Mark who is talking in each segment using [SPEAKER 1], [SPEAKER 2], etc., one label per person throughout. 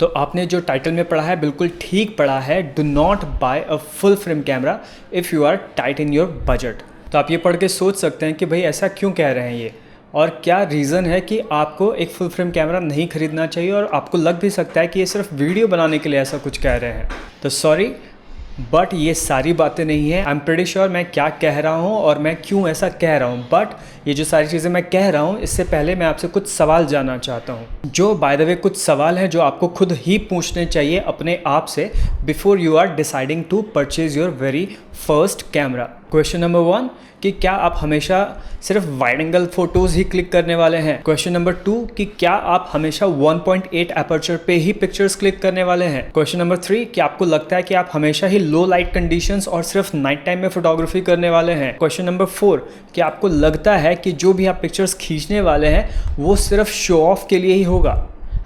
[SPEAKER 1] तो आपने जो टाइटल में पढ़ा है बिल्कुल ठीक पढ़ा है। Do not buy a full frame camera if you are tight in your budget. तो आप ये पढ़ के सोच सकते हैं कि भाई ऐसा क्यों कह रहे हैं ये, और क्या रीज़न है कि आपको एक फुल फ्रेम कैमरा नहीं खरीदना चाहिए। और आपको लग भी सकता है कि ये सिर्फ वीडियो बनाने के लिए ऐसा कुछ कह रहे हैं। तो सॉरी, बट ये सारी बातें नहीं है। आई एम प्रीटी श्योर मैं क्या कह रहा हूँ और मैं क्यों ऐसा कह रहा हूँ। बट ये जो सारी चीज़ें मैं कह रहा हूँ, इससे पहले मैं आपसे कुछ सवाल जानना चाहता हूँ, जो बाय द वे कुछ सवाल हैं जो आपको खुद ही पूछने चाहिए अपने आप से before you are deciding to purchase your very first camera. Question number 1 कि क्या आप हमेशा सिर्फ वाइड एंगल फ़ोटोज़ ही क्लिक करने वाले हैं। क्वेश्चन नंबर 2 कि क्या आप हमेशा 1.8 एपर्चर पे ही पिक्चर्स क्लिक करने वाले हैं। क्वेश्चन नंबर 3 कि आपको लगता है कि आप हमेशा ही लो लाइट कंडीशंस और सिर्फ नाइट टाइम में फोटोग्राफी करने वाले हैं। क्वेश्चन नंबर 4 कि आपको लगता है कि जो भी आप पिक्चर्स खींचने वाले हैं वो सिर्फ शो ऑफ के लिए ही होगा।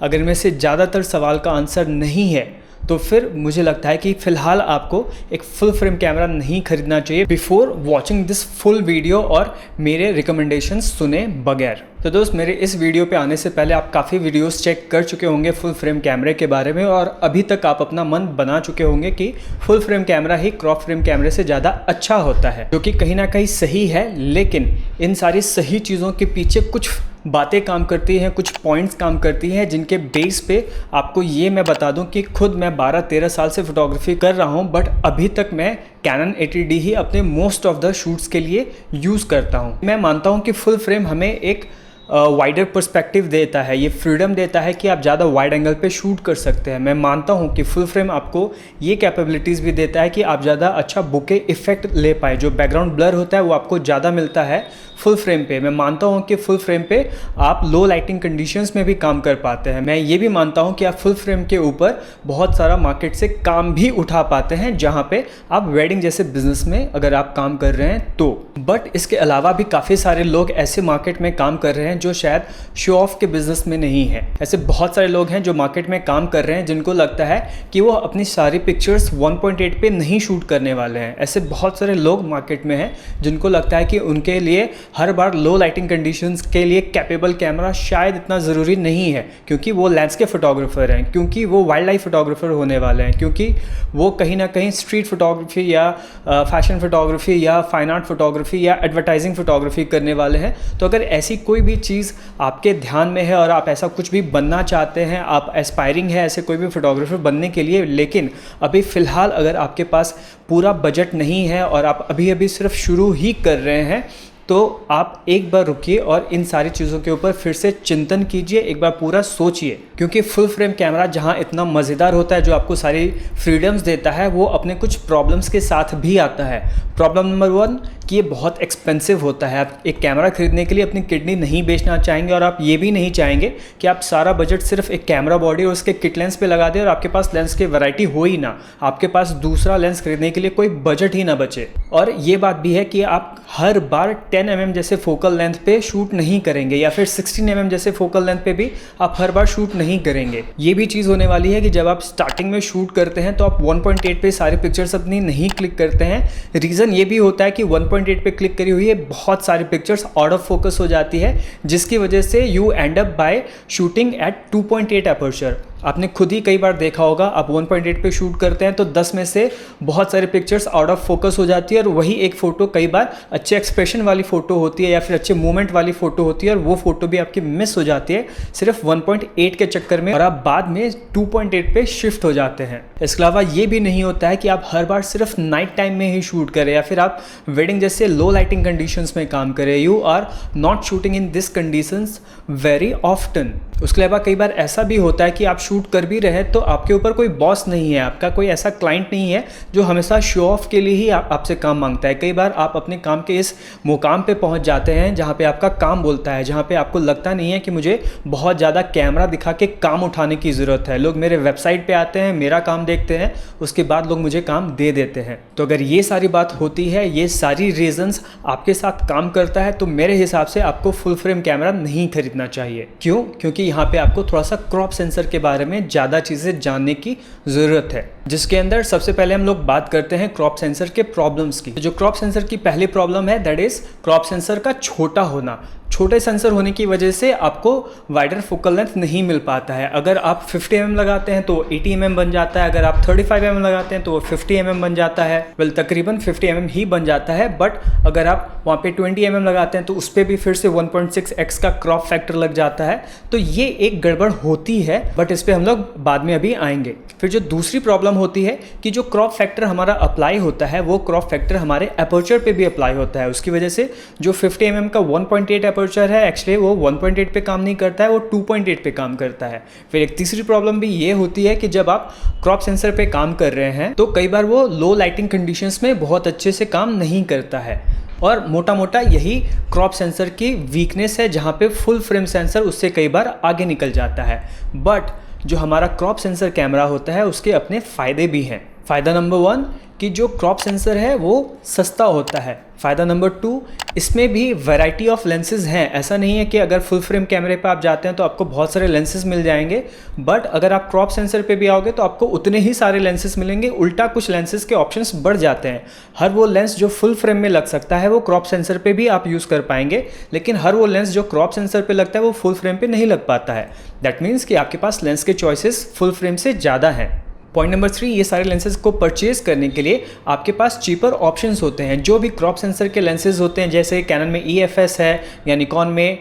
[SPEAKER 1] अगर इनमें से ज़्यादातर सवाल का आंसर नहीं है तो फिर मुझे लगता है कि फ़िलहाल आपको एक फुल फ्रेम कैमरा नहीं खरीदना चाहिए before watching this full video और मेरे रिकमेंडेशंस सुने बगैर। तो दोस्त, मेरे इस वीडियो पे आने से पहले आप काफ़ी वीडियोस चेक कर चुके होंगे फुल फ्रेम कैमरे के बारे में, और अभी तक आप अपना मन बना चुके होंगे कि फुल फ्रेम कैमरा ही क्रॉप फ्रेम कैमरे से ज़्यादा अच्छा होता है, जो कि कहीं ना कहीं सही है। लेकिन इन सारी सही चीज़ों के पीछे कुछ बातें काम करती हैं, कुछ पॉइंट्स काम करती हैं, जिनके बेस पे आपको ये मैं बता दूं कि खुद मैं 12-13 साल से फोटोग्राफी कर रहा हूं, बट अभी तक मैं कैनन 80D ही अपने मोस्ट ऑफ द शूट्स के लिए यूज़ करता हूं। मैं मानता हूं कि फुल फ्रेम हमें एक वाइडर पर्सपेक्टिव देता है, ये फ्रीडम देता है कि आप ज़्यादा वाइड एंगल पे शूट कर सकते हैं। मैं मानता हूँ कि फुल फ्रेम आपको ये कैपेबिलिटीज़ भी देता है कि आप ज़्यादा अच्छा बुके इफेक्ट ले पाए। जो बैकग्राउंड ब्लर होता है वो आपको ज़्यादा मिलता है फुल फ्रेम पे। मैं मानता हूँ कि फुल फ्रेम पे आप लो लाइटिंग कंडीशंस में भी काम कर पाते हैं। मैं ये भी मानता हूँ कि आप फुल फ्रेम के ऊपर बहुत सारा मार्केट से काम भी उठा पाते हैं, जहाँ पे आप वेडिंग जैसे बिजनेस में अगर आप काम कर रहे हैं तो। बट इसके अलावा भी काफ़ी सारे लोग ऐसे मार्केट में काम कर रहे हैं जो शायद शो ऑफ के बिजनेस में नहीं है। ऐसे बहुत सारे लोग हैं जो मार्केट में काम कर रहे हैं जिनको लगता है कि वो अपनी सारी पिक्चर्स 1.8 पे नहीं शूट करने वाले हैं। ऐसे बहुत सारे लोग मार्केट में हैं जिनको लगता है कि उनके लिए हर बार लो लाइटिंग कंडीशंस के लिए कैपेबल कैमरा शायद इतना ज़रूरी नहीं है, क्योंकि वो लैंडस्केप फोटोग्राफर हैं, क्योंकि वो वाइल्ड लाइफ फोटोग्राफर होने वाले हैं, क्योंकि वो कहीं ना कहीं स्ट्रीट फोटोग्राफी या फैशन फोटोग्राफी या फाइन आर्ट फोटोग्राफी या एडवर्टाइजिंग फोटोग्राफी करने वाले हैं। तो अगर ऐसी कोई भी चीज़ आपके ध्यान में है और आप ऐसा कुछ भी बनना चाहते हैं, आप एस्पायरिंग है ऐसे कोई भी फोटोग्राफर बनने के लिए, लेकिन अभी फ़िलहाल अगर आपके पास पूरा बजट नहीं है और आप अभी अभी सिर्फ शुरू ही कर रहे हैं, तो आप एक बार रुकिए और इन सारी चीज़ों के ऊपर फिर से चिंतन कीजिए, एक बार पूरा सोचिए। क्योंकि फुल फ्रेम कैमरा जहां इतना मज़ेदार होता है, जो आपको सारी फ्रीडम्स देता है, वो अपने कुछ प्रॉब्लम्स के साथ भी आता है। प्रॉब्लम नंबर 1 कि ये बहुत एक्सपेंसिव होता है। आप एक कैमरा खरीदने के लिए अपनी किडनी नहीं बेचना चाहेंगे, और आप ये भी नहीं चाहेंगे कि आप सारा बजट सिर्फ एक कैमरा बॉडी और उसके किट लेंस पे लगा दें और आपके पास लेंस की वैरायटी हो ही ना, आपके पास दूसरा लेंस खरीदने के लिए कोई बजट ही ना बचे। और ये बात भी है कि आप हर बार 10 mm जैसे फोकल लेंथ पे शूट नहीं करेंगे, या फिर 16 mm जैसे फोकल लेंथ पे भी आप हर बार शूट नहीं करेंगे। ये भी चीज़ होने वाली है कि जब आप स्टार्टिंग में शूट करते हैं तो आप 1.8 पे सारी पिक्चर्स अपनी नहीं क्लिक करते हैं। रीज़न ये भी होता है कि 1.8 पे क्लिक करी हुई है बहुत सारी पिक्चर्स आउट ऑफ फोकस हो जाती है, जिसकी वजह से you and up by shooting at 2.8 aperture. आपने खुद ही कई बार देखा होगा, आप 1.8 पे शूट करते हैं तो 10 में से बहुत सारी पिक्चर्स आउट ऑफ फोकस हो जाती है, और वही एक फ़ोटो कई बार अच्छे एक्सप्रेशन वाली फ़ोटो होती है या फिर अच्छे मूवमेंट वाली फ़ोटो होती है, और वो फ़ोटो भी आपकी मिस हो जाती है सिर्फ 1.8 के चक्कर में, और आप बाद में 2.8 पे शिफ्ट हो जाते हैं। इसके अलावा ये भी नहीं होता है कि आप हर बार सिर्फ नाइट टाइम में ही शूट करें या फिर आप वेडिंग जैसे लो लाइटिंग कंडीशंस में काम करें। You are not shooting in this conditions very often. उसके अलावा कई बार ऐसा भी होता है कि आप शूट कर भी रहे तो आपके ऊपर कोई बॉस नहीं है, आपका कोई ऐसा क्लाइंट नहीं है जो हमेशा शो ऑफ के लिए ही आपसे काम मांगता है। कई बार आप अपने काम के इस मुकाम पे पहुंच जाते हैं जहां पे आपका काम बोलता है, जहां पे आपको लगता नहीं है कि मुझे बहुत ज़्यादा कैमरा दिखा के काम उठाने की ज़रूरत है। लोग मेरे वेबसाइट पे आते हैं, मेरा काम देखते हैं, उसके बाद लोग मुझे काम दे देते हैं। तो अगर ये सारी बात होती है, ये सारी रीजंस आपके साथ काम करता है, तो मेरे हिसाब से आपको फुल फ्रेम कैमरा नहीं खरीदना चाहिए। क्यों? क्योंकि यहाँ पे आपको थोड़ा सा क्रॉप सेंसर के बारे में ज़्यादा चीज़ें जानने की ज़रूरत है, जिसके अंदर सबसे पहले हम लोग बात करते हैं क्रॉप सेंसर के प्रॉब्लम्स की। जो क्रॉप सेंसर की पहली प्रॉब्लम है दैट इज़ क्रॉप सेंसर का छोटा होना। छोटे सेंसर होने की वजह से आपको वाइडर फोकल लेंथ नहीं मिल पाता है। अगर आप 50 mm लगाते हैं तो 80 mm बन जाता है, अगर आप 35 mm लगाते हैं तो 50 mm बन जाता है। तकरीबन 50 mm ही बन जाता है, बट अगर आप वहाँ पे 20 mm लगाते हैं तो उस पर भी फिर से 1.6x का क्रॉप फैक्टर लग जाता है। तो ये एक गड़बड़ होती है, बट इस पर हम लोग बाद में अभी आएंगे। फिर जो दूसरी प्रॉब्लम होती है कि जो क्रॉप फैक्टर हमारा अप्लाई होता है वो क्रॉप फैक्टर हमारे अपर्चर पे भी अप्लाई होता है। उसकी वजह से जो 50 mm का 1.8 अपर्चर है, एक्चुअली वो 1.8 पे काम नहीं करता है, वो 2.8 पे काम करता है। फिर एक तीसरी प्रॉब्लम भी ये होती है कि जब आप क्रॉप सेंसर पे काम कर रहे हैं तो कई बार वो लो लाइटिंग कंडीशंस में बहुत अच्छे से काम नहीं करता है। और मोटा मोटा यही क्रॉप सेंसर की वीकनेस है, जहाँ पे फुल फ्रेम सेंसर उससे कई बार आगे निकल जाता है। बट जो हमारा क्रॉप सेंसर कैमरा होता है उसके अपने फ़ायदे भी हैं। फ़ायदा नंबर 1 कि जो क्रॉप सेंसर है वो सस्ता होता है। फ़ायदा नंबर 2, इसमें भी वैरायटी ऑफ लेंसेज हैं। ऐसा नहीं है कि अगर फुल फ्रेम कैमरे पे आप जाते हैं तो आपको बहुत सारे लेंसेज मिल जाएंगे, बट अगर आप क्रॉप सेंसर पे भी आओगे तो आपको उतने ही सारे लेंसेज मिलेंगे। उल्टा कुछ लेंसेज के ऑप्शंस बढ़ जाते हैं। हर वो लेंस जो फुल फ्रेम में लग सकता है वो क्रॉप सेंसर पे भी आप यूज़ कर पाएंगे, लेकिन हर वो लेंस जो क्रॉप सेंसर पे लगता है वो फुल फ्रेम पे नहीं लग पाता है। दैट मीन्स कि आपके पास लेंस के चॉइसेस फुल फ्रेम से ज़्यादा हैं। पॉइंट नंबर 3, ये सारे लेंसेज को परचेज करने के लिए आपके पास चीपर ऑप्शंस होते हैं। जो भी क्रॉप सेंसर के लेंसेज होते हैं, जैसे कैनन में EFS है या निकॉन में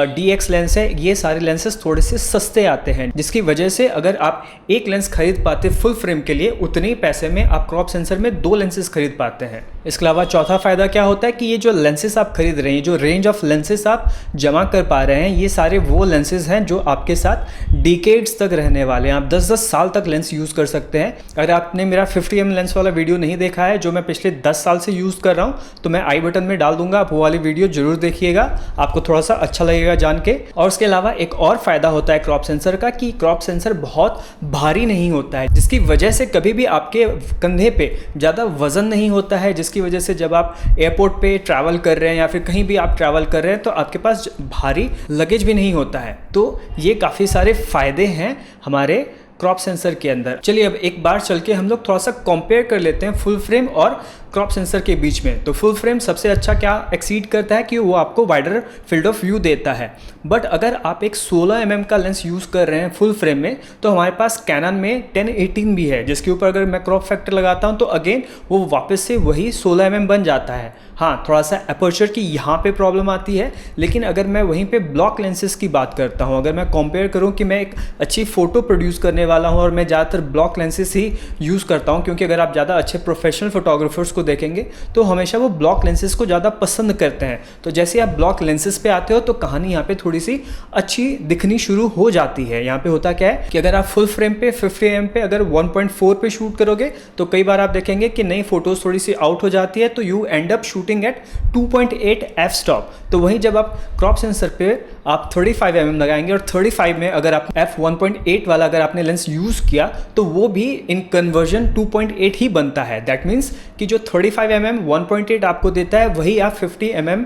[SPEAKER 1] DX लेंस है, ये सारे लेंसेज थोड़े से सस्ते आते हैं, जिसकी वजह से अगर आप एक लेंस खरीद पाते फुल फ्रेम के लिए, उतने ही पैसे में आप क्रॉप सेंसर में 2 लेंसेज खरीद पाते हैं। इसके अलावा चौथा फ़ायदा क्या होता है कि ये जो लेंसेज आप खरीद रहे हैं, जो रेंज ऑफ लेंसेज आप जमा कर पा रहे हैं, ये सारे वो लेंसेज हैं जो आपके साथ डिकेड्स तक रहने वाले हैं। आप 10-10 साल तक लेंस यूज़ कर सकते हैं। अगर आपने मेरा 50 mm लेंस वाला वीडियो नहीं देखा है जो मैं पिछले 10 साल से यूज़ कर रहा हूँ, तो मैं आई बटन में डाल दूंगा, आप वो वाली वीडियो जरूर देखिएगा, आपको थोड़ा सा अच्छा लगेगा जान के। और उसके अलावा एक और फ़ायदा होता है क्रॉप सेंसर का कि क्रॉप सेंसर बहुत भारी नहीं होता है, जिसकी वजह से कभी भी आपके कंधे पे ज़्यादा वजन नहीं होता है, जिसकी वजह से जब आप एयरपोर्ट पे ट्रैवल कर रहे हैं या फिर कहीं भी आप ट्रैवल कर रहे हैं तो आपके पास भारी लगेज भी नहीं होता है। तो ये काफ़ी सारे फ़ायदे हैं हमारे क्रॉप सेंसर के अंदर। चलिए अब एक बार चल के हम लोग थोड़ा सा कंपेयर कर लेते हैं फुल फ्रेम और क्रॉप सेंसर के बीच में। तो फुल फ्रेम सबसे अच्छा क्या एक्सीड करता है कि वो आपको वाइडर फील्ड ऑफ व्यू देता है। बट अगर आप एक 16 mm का लेंस यूज़ कर रहे हैं फुल फ्रेम में, तो हमारे पास कैनन में 10-18 भी है, जिसके ऊपर अगर मैं क्रॉप फैक्टर लगाता हूँ तो अगेन वो वापस से वही 16 mm बन जाता है। हाँ, थोड़ा सा अपर्चर की यहाँ पे प्रॉब्लम आती है, लेकिन अगर मैं वहीं पे ब्लॉक लेंसेज की बात करता हूँ, अगर मैं कंपेयर करूँ कि मैं एक अच्छी फ़ोटो प्रोड्यूस करने वाला हूँ और मैं ज़्यादातर ब्लॉक लेंसेज ही यूज़ करता हूँ, क्योंकि अगर आप ज़्यादा अच्छे प्रोफेशनल फोटोग्राफर्स को देखेंगे तो हमेशा वो ब्लॉक लेंसेज को ज़्यादा पसंद करते हैं। तो जैसे आप ब्लॉक लेंसेज पे आते हो तो कहानी यहाँ पे थोड़ी सी अच्छी दिखनी शुरू हो जाती है। यहाँ पे होता क्या है कि अगर आप फुल फ्रेम पे 50 mm पे अगर 1.4 पे शूट करोगे तो कई बार आप देखेंगे कि नई फोटोज़ थोड़ी सी आउट हो जाती है, तो you and up shooting at 2.8 f stop. तो वहीं जब आप क्रॉप सेंसर पे आप 35 mm लगाएंगे और 35 में अगर आप f1.8 वाला अगर आपने लेंस यूज़ किया तो वो भी इन कन्वर्जन 2.8 ही बनता है। दैट मीन्स कि जो 35 mm 1.8 आपको देता है वही आप 50 mm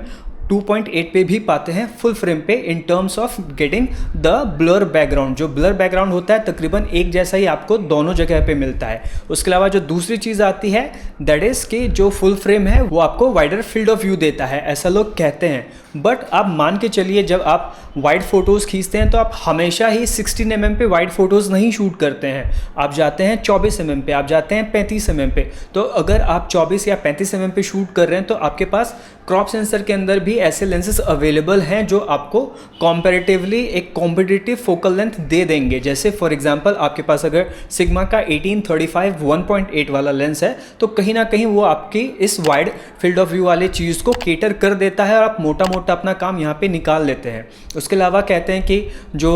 [SPEAKER 1] 2.8 पे भी पाते हैं फुल फ्रेम पे, in terms of getting the blur background. जो ब्लर बैकग्राउंड होता है तकरीबन एक जैसा ही आपको दोनों जगह पे मिलता है। उसके अलावा जो दूसरी चीज़ आती है दैट इज़ कि जो फुल फ्रेम है वो आपको वाइडर फील्ड ऑफ व्यू देता है, ऐसा लोग कहते हैं। बट आप मान के चलिए जब आप वाइड फ़ोटोज़ खींचते हैं तो आप हमेशा ही 16 mm पे वाइड फ़ोटोज़ नहीं शूट करते हैं, आप जाते हैं 24 mm पे, आप जाते हैं 35 mm पे। तो अगर आप 24 या 35 mm पे शूट कर रहे हैं तो आपके पास क्रॉप सेंसर के अंदर भी ऐसे लेंसेज अवेलेबल हैं जो आपको कॉम्पेरेटिवली एक कॉम्पिटिटिव फोकल लेंथ दे देंगे। जैसे फॉर एग्जांपल आपके पास अगर सिग्मा का 18-35 1.8 वाला लेंस है तो कहीं ना कहीं वो आपकी इस वाइड फील्ड ऑफ व्यू वाले चीज़ को केटर कर देता है और आप मोटा मोटा अपना काम यहाँ पे निकाल लेते हैं। उसके अलावा कहते हैं कि जो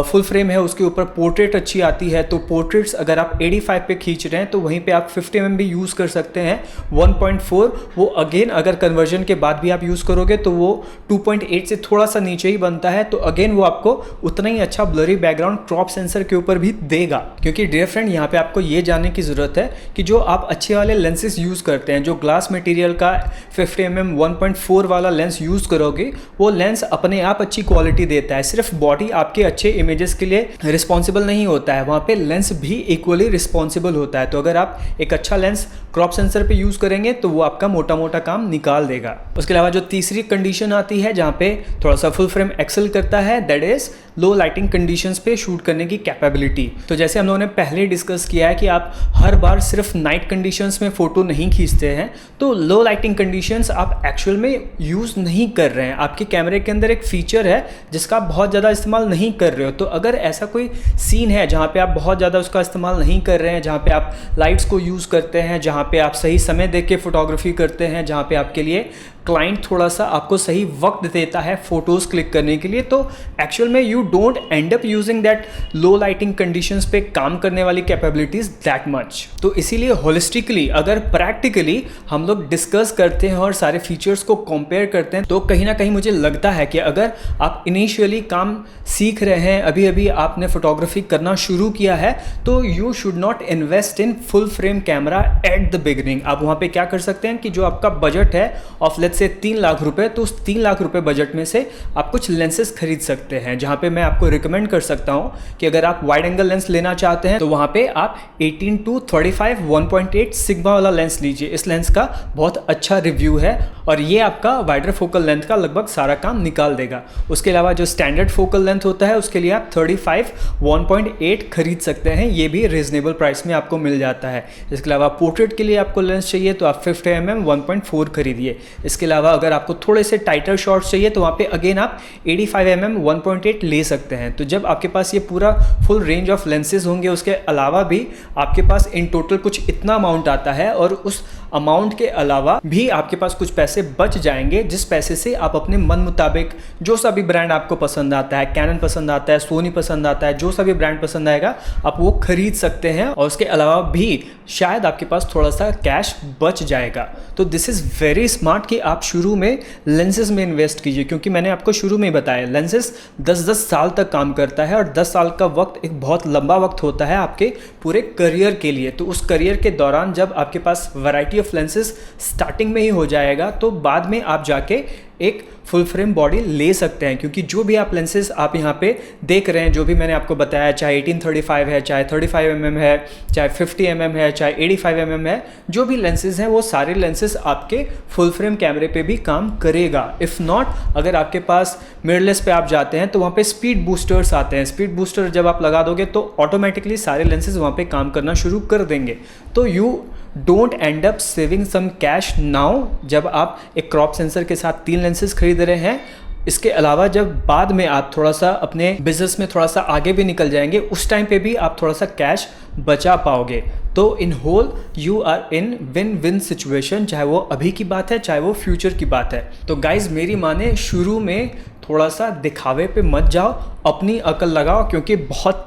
[SPEAKER 1] फुल फ्रेम है उसके ऊपर पोर्ट्रेट अच्छी आती है, तो पोर्ट्रेट्स अगर आप 85 पे खींच रहे हैं तो वहीं पे आप 50 mm भी यूज़ कर सकते हैं। 1.4 वो अगेन अगर कन्वर्जन के बाद भी आप यूज़ करोगे तो वो 2.8 से थोड़ा सा नीचे ही बनता है, तो अगेन वो आपको उतना ही अच्छा ब्लरी बैकग्राउंड क्रॉप सेंसर के ऊपर भी देगा। क्योंकि डियर फ्रेंड यहाँ पे आपको ये जानने की ज़रूरत है कि जो आप अच्छे वाले लेंसेज यूज़ करते हैं, जो ग्लास मटेरियल का 50 mm 1.4 वाला लेंस यूज़ करो करोगे वो लेंस अपने आप अच्छी क्वालिटी देता है। सिर्फ बॉडी आपके अच्छे इमेजेस के लिए रिस्पॉन्सिबल नहीं होता है, वहाँ पे लेंस भी इक्वली रिस्पॉन्सिबल होता है। तो अगर आप एक अच्छा लेंस क्रॉप सेंसर पे यूज़ करेंगे तो वो आपका मोटा मोटा काम निकाल देगा। उसके अलावा जो तीसरी कंडीशन आती है जहाँ पे थोड़ा सा फुल फ्रेम एक्सेल करता है, that is low lighting conditions पे शूट करने की कैपेबिलिटी। तो जैसे हम लोगों ने पहले डिस्कस किया है कि आप हर बार सिर्फ नाइट कंडीशंस में फ़ोटो नहीं खींचते हैं, तो लो लाइटिंग कंडीशंस आप एक्चुअल में यूज़ नहीं कर रहे हैं। आपके कैमरे के अंदर एक फीचर है जिसका आप बहुत ज़्यादा इस्तेमाल नहीं कर रहे हो। तो अगर ऐसा कोई सीन है जहाँ पे आप बहुत ज़्यादा उसका इस्तेमाल नहीं कर रहे हैं, जहाँ पे आप लाइट्स को यूज़ करते हैं, जहाँ पे आप सही समय देख के फोटोग्राफी करते हैं, जहाँ पे आपके लिए क्लाइंट थोड़ा सा आपको सही वक्त देता है फोटोज़ क्लिक करने के लिए, तो एक्चुअल में you don't end up using that low lighting conditions पे काम करने वाली कैपेबिलिटीज़ दैट मच। तो इसीलिए होलिस्टिकली अगर प्रैक्टिकली हम लोग डिस्कस करते हैं और सारे फीचर्स को कंपेयर करते हैं, तो कहीं ना कहीं मुझे लगता है कि अगर आप इनिशियली काम सीख रहे हैं, अभी अभी आपने फोटोग्राफी करना शुरू किया है, तो you should not invest in full frame camera at the beginning. आप वहाँ पे क्या कर सकते हैं कि जो आपका बजट है ऑफ लेट्स से 3 लाख रुपए, तो उस 3 लाख रुपए बजट में से आप कुछ लेंसेज खरीद सकते हैं, जहाँ पे मैं आपको रिकमेंड कर सकता हूँ कि अगर आप वाइड एंगल लेंस लेना चाहते हैं तो वहाँ पे आप 18-35 1.8 सिग्मा वाला लेंस लीजिए। इस लेंस का बहुत अच्छा रिव्यू है और ये आपका वाइडर फोकल लेंथ का लगभग सारा काम निकाल देगा। उसके अलावा जो स्टैंडर्ड फोकल लेंथ होता है उसके लिए आप 35 1.8 खरीद सकते हैं, ये भी रीजनेबल प्राइस में आपको मिल जाता है। इसके अलावा पोर्ट्रेट के लिए आपको लेंस चाहिए तो आप 50mm 1.4 खरीदिए। इसके अलावा अगर आपको थोड़े से टाइटर शॉट्स चाहिए तो वहाँ पे अगेन आप 85mm 1.8 ले सकते हैं। तो जब आपके पास ये पूरा फुल रेंज ऑफ लेंसेज होंगे, उसके अलावा भी आपके पास इन टोटल कुछ इतना अमाउंट आता है और उस अमाउंट के अलावा भी आपके पास कुछ पैसे बच जाएंगे, जिस पैसे से आप अपने मन मुताबिक जो सा भी ब्रांड आपको पसंद आता है, कैनन पसंद आता है, सोनी पसंद आता है, जो सा भी ब्रांड पसंद आएगा आप वो खरीद सकते हैं और उसके अलावा भी शायद आपके पास थोड़ा सा कैश बच जाएगा। तो दिस इज़ वेरी स्मार्ट कि आप शुरू में लेंसेज में इन्वेस्ट कीजिए, क्योंकि मैंने आपको शुरू में बताया लेंसेज 10-10 साल तक काम करता है और 10 साल का वक्त एक बहुत लंबा वक्त होता है आपके पूरे करियर के लिए। तो उस करियर के दौरान जब आपके पास वैरायटी ऑफ लेंसेज स्टार्टिंग में ही हो जाएगा तो बाद में आप जाके एक फुल फ्रेम बॉडी ले सकते हैं, क्योंकि जो भी आप लेंसेज आप यहाँ पे देख रहे हैं, जो भी मैंने आपको बताया, चाहे 18-35 है, चाहे 35mm है, चाहे 50mm है, चाहे 85mm है, जो भी लेंसेज हैं वो सारे लेंसेज आपके फुल फ्रेम कैमरे पे भी काम करेगा। इफ़ नॉट अगर आपके पास मिररलेस पे आप जाते हैं तो वहाँ पे स्पीड बूस्टर्स आते हैं। स्पीड बूस्टर जब आप लगा दोगे तो ऑटोमेटिकली सारे लेंसेज वहाँ पे काम करना शुरू कर देंगे। तो you don't end up saving some cash now जब आप एक क्रॉप सेंसर के साथ 3 लेंसेज खरीद रहे हैं। इसके अलावा जब बाद में आप थोड़ा सा अपने बिजनेस में थोड़ा सा आगे भी निकल जाएंगे, उस टाइम पे भी आप थोड़ा सा कैश बचा पाओगे। तो in whole you are in win win situation, चाहे वो अभी की बात है चाहे वो फ्यूचर की बात है। तो गाइज मेरी माने शुरू में थोड़ा सा दिखावे पे मत जाओ, अपनी अकल लगाओ, क्योंकि बहुत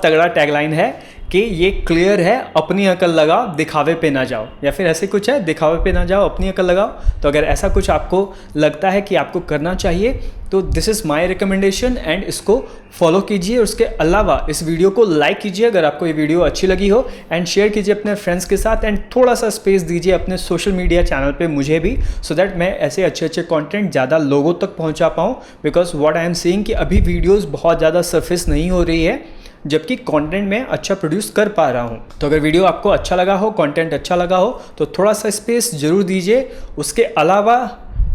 [SPEAKER 1] तगड़ा टैगलाइन है कि ये क्लियर है, अपनी अकल लगाओ दिखावे पे ना जाओ, या फिर ऐसे कुछ है, दिखावे पे ना जाओ अपनी अकल लगाओ। तो अगर ऐसा कुछ आपको लगता है कि आपको करना चाहिए तो this is my recommendation and इसको फॉलो कीजिए। उसके अलावा इस वीडियो को लाइक कीजिए अगर आपको ये वीडियो अच्छी लगी हो, एंड शेयर कीजिए अपने फ्रेंड्स के साथ, एंड थोड़ा सा स्पेस दीजिए अपने सोशल मीडिया चैनल पे मुझे भी, सो दैट मैं ऐसे अच्छे कंटेंट ज़्यादा लोगों तक पहुँचा पाऊँ। Because what I am seeing कि अभी वीडियोज़ बहुत ज़्यादा सरफेस नहीं हो रही है, जबकि कंटेंट में अच्छा प्रोड्यूस कर पा रहा हूँ। तो अगर वीडियो आपको अच्छा लगा हो, कंटेंट अच्छा लगा हो, तो थोड़ा सा स्पेस ज़रूर दीजिए। उसके अलावा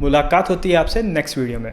[SPEAKER 1] मुलाकात होती है आपसे नेक्स्ट वीडियो में।